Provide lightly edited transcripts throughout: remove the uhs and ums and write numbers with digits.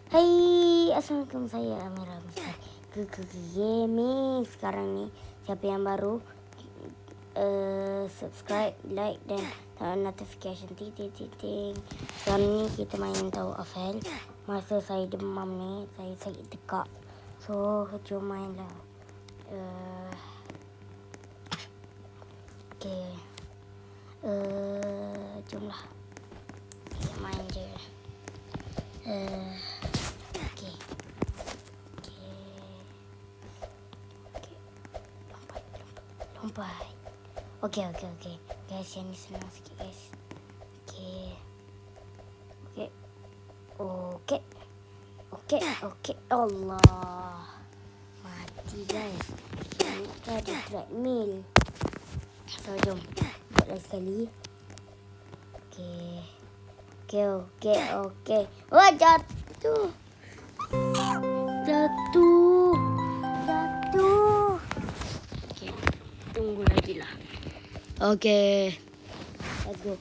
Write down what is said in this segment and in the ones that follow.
Hai, assalamualaikum, saya Amira ke Gaming. Sekarang nih, siapa yang baru subscribe, like dan turn notification titik. Sekarang ni kita main tahu Afel. Masa saya demam ni, saya sakit tekak. So, jom main lah. Okay. Jomlah. Kita main je. Okay. Lompat. Okay. Guys, yang ni senang sikit guys. Okay. Allah. Mati guys. Ini ada treadmill. So, jom. Buat lagi sekali. Okay. Wah, jatuh. Okay, tunggu lagi lah. Okay, let's go.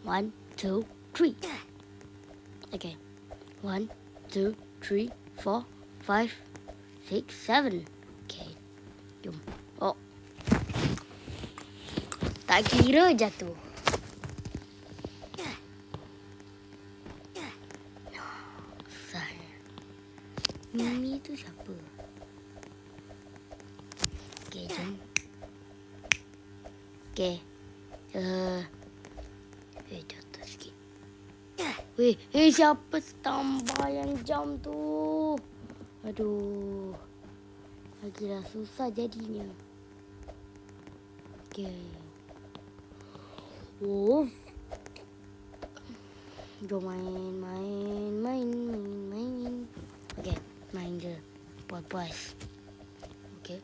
1, 2, 3. Okay, 1, 2, 3, 4, 5, 6, 7. Okay, jom. Oh, tak kira jatuh. Mimi tu siapa? Okay, jom. Okay. Jatuh sikit. Siapa tambah yang jam tu? Aduh. Lagi dah susah jadinya. Okay. Oh. Jom main. Okay. Main je. Puas. Okay.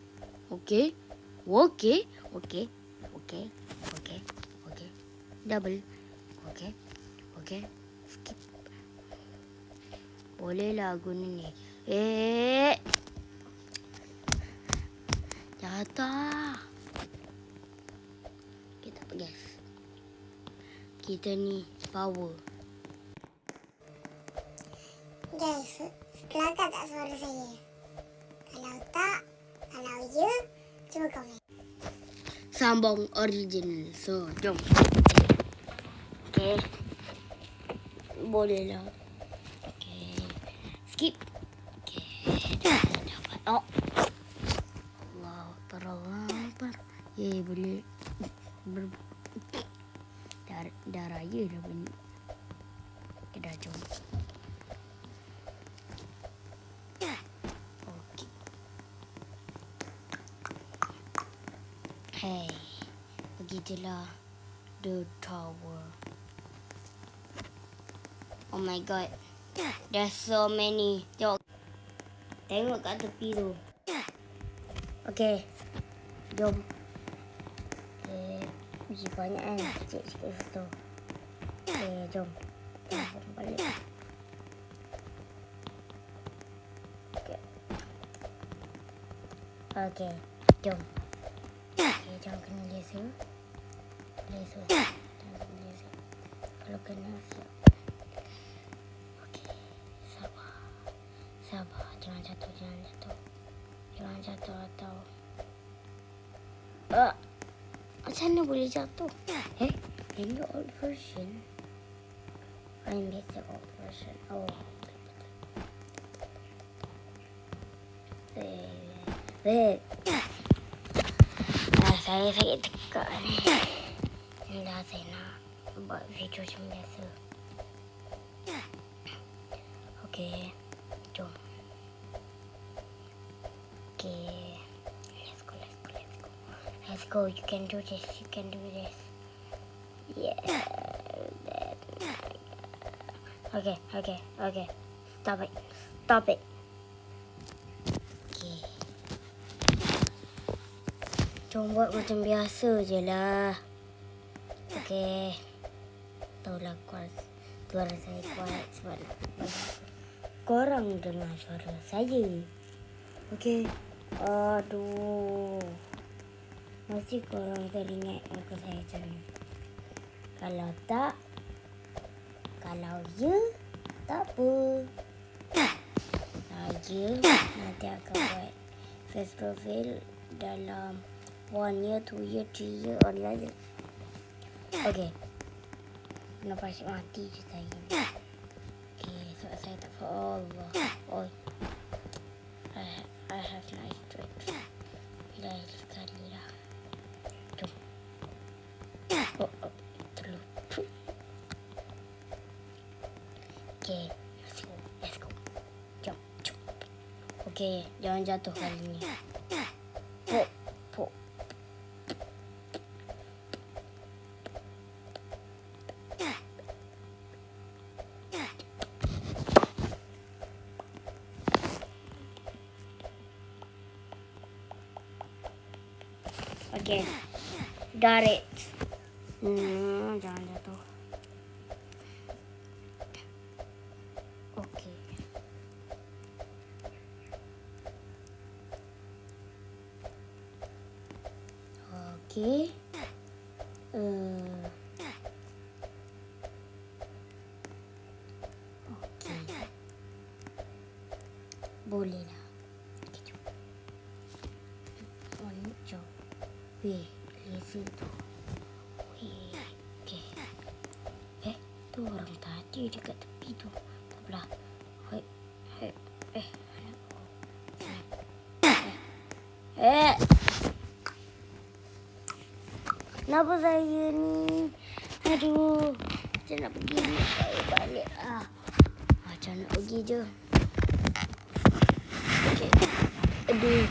Double. Okay. Skip. Boleh lah guna ni. Jatuh. Kita guys. Kita ni power. Guys, kelakar tak suara saya? Kalau tak, kalau ya, cuba komen. Sambung original. So, jom. Okay. Boleh lah. Okay. Skip. Okay. Dapat. Oh. Allah Akbar. Boleh. Dah raya dah bunyi. Okay, dah jom. Hey, begitulah the tower. Oh my god, there's so many. Tengok kat tepi tu. Okay, jom. Banyak kan, sikit situ. Okay, jom. Balik. Okay, jom. Jangan kena laser. Kalau kena siap. Okey, sabar. Jangan jatuh. Atau macam mana boleh jatuh? In the old version. I made the old version. Oh. Wait. Saya sakit tekak ni. Dah saya nak buat video macam biasa. Okay, jom. Okay, let's go. You can do this. Yeah. Okay. Stop it. Jom buat macam biasa je lah. Okay. Taulah suara saya kuat sebab korang dengar suara saya. Okay. Aduh. Mesti korang teringat muka saya macam ni. Kalau tak, kalau ya, Tak apa. Saja nanti akan buat face profile dalam 1 year, 2 year, 3 year online. Okay. Kenapa asyik mati je saya? Okay, sebab saya tak Allah. Oh, I have nice tricks. Lain sekali lah. Jom. Terlupa. Okay, let's go. Jom. Okay, jangan jatuh kali ni. Pok. Okay, got it. Jangan jatuh. Okay. Okay. Okay. Boleh lah. Okay, jom. Jom. Weh, laser tu. Weh, okay. Tu orang tadi dekat tepi tu. Tak apalah. Kenapa saya ni? Aduh. Macam nak pergi ni. Saya balik lah. Macam nak pergi je. Okay. Aduh.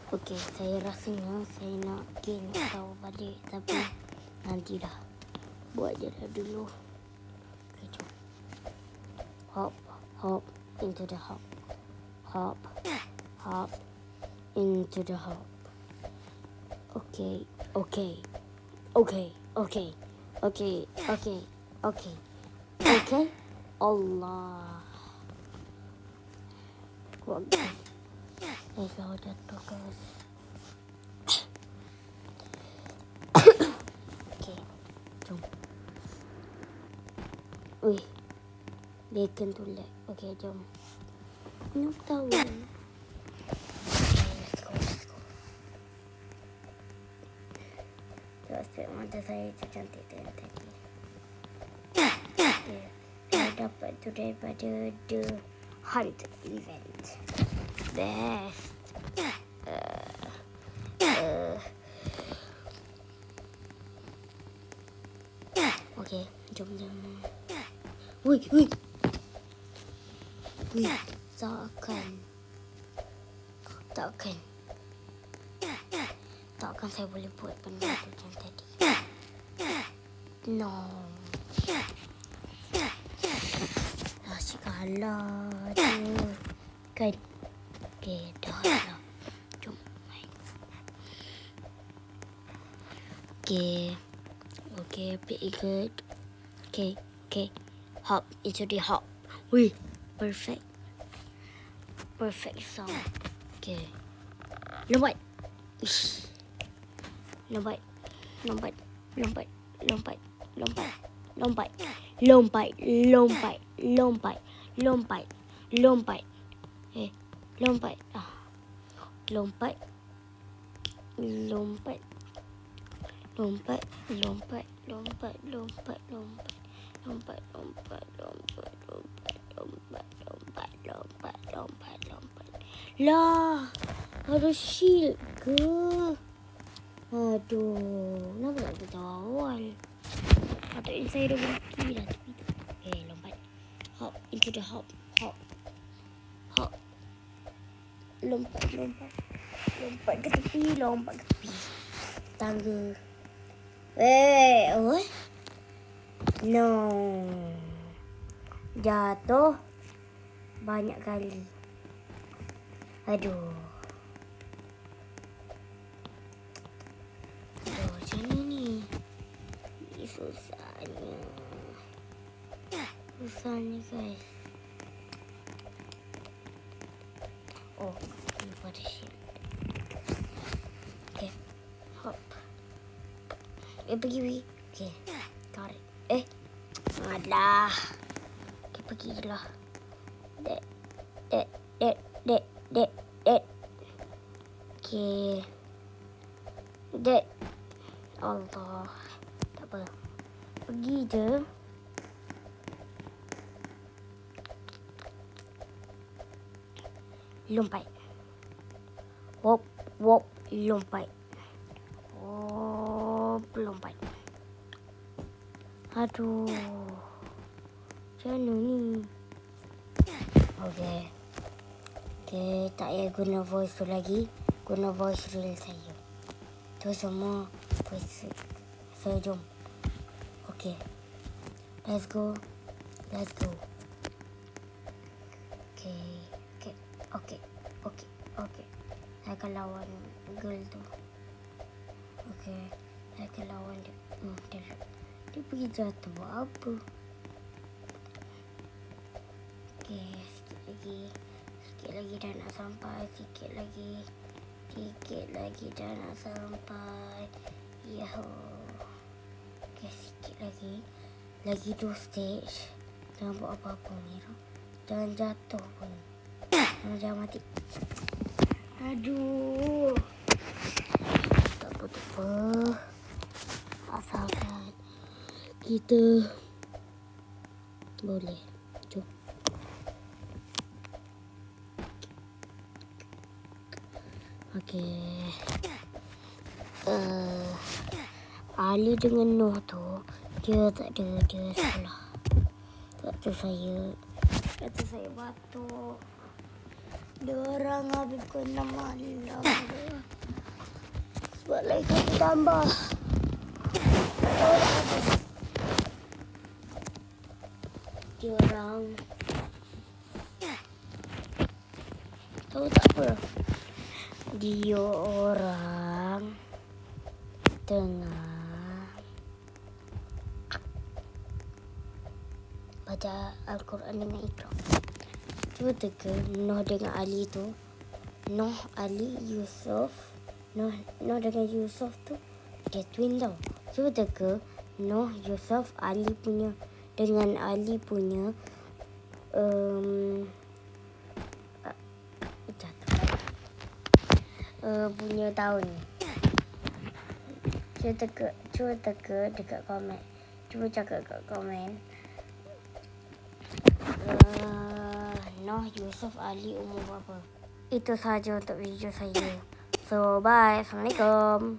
Okay, saya rasanya saya nak gain tahu balik. Tapi nantilah. Buat je dah dulu. Okay, jom. Hop into the hop. Hop into the hop. Okay. Allah. Kuat. Kalau jatuh guys. Okay, jom. Wih, bacon tu lag. Okay, jom. Nak tahu. Let's go. Aspek mata saya tu cantik dengan tadi. Okay. Saya dapat tu daripada The Hunt event. Best. Okay, jom. Wih. Takkan saya boleh buat benda tu macam tadi. No. Asyik kalah je. Kan? Okay, dah lah. Jom main. Okay, pretty good. Okay. Hop into the hop. Wih, perfect sound. Okay. Lompat. Lah, ada shield ke? Aduh, kenapa tak beritahu awal? Patutnya saya dah berhenti dah tepi tu. Okay, lompat. Hop into the hop. Lompat ke tepi. Tangga. No. Jatuh banyak kali. Aduh, macam mana ni? Susahnya guys. Oh, ini pada shield. Okay. Pergi. Okay. Tarik. Alah. Okay, pergi je lah. Dek. Okay. Dek. Allah. Tak apa. Pergi je. Lompat. Wop. Lompat. Lompat. Aduh. Macam mana ni? Okay, tak payah guna voice tu lagi. Guna voice real saya. Tu semua voice saya. Jom. Okay. Let's go. Okay. Saya akan lawan girl tu. Okay. Saya akan lawan dia. Dia pergi jatuh buat apa? Okay. Sikit lagi dah nak sampai. Sikit lagi dah nak sampai. Yahoo. Okay, sikit lagi. Lagi 2 stage. Jangan buat apa-apa ni. Jangan jatuh pun. Jangan mati. Aduh. Tak apa. Asalkan kita boleh. Jom. Okay. Ali dengan Noh tu, dia tak ada, dia salah. Kata saya batuk. Dia orang habis kena malam. Sebab lagi kata tambah. Dia orang tahu tak apa? Dia orang tengah baca Al-Quran dengan Iqra. Cuba teka Noh dengan Ali tu. Noh, Ali, Yusuf. Noh dengan Yusuf tu dia twin tau. Cuba teka Noh, Yusuf, Ali punya dengan Ali punya punya tahun. Cuba teka dekat komen. Cuba cakap kat komen. Noh, Yusuf, Ali umur berapa? Itu sahaja untuk video saya. So, bye. Assalamualaikum.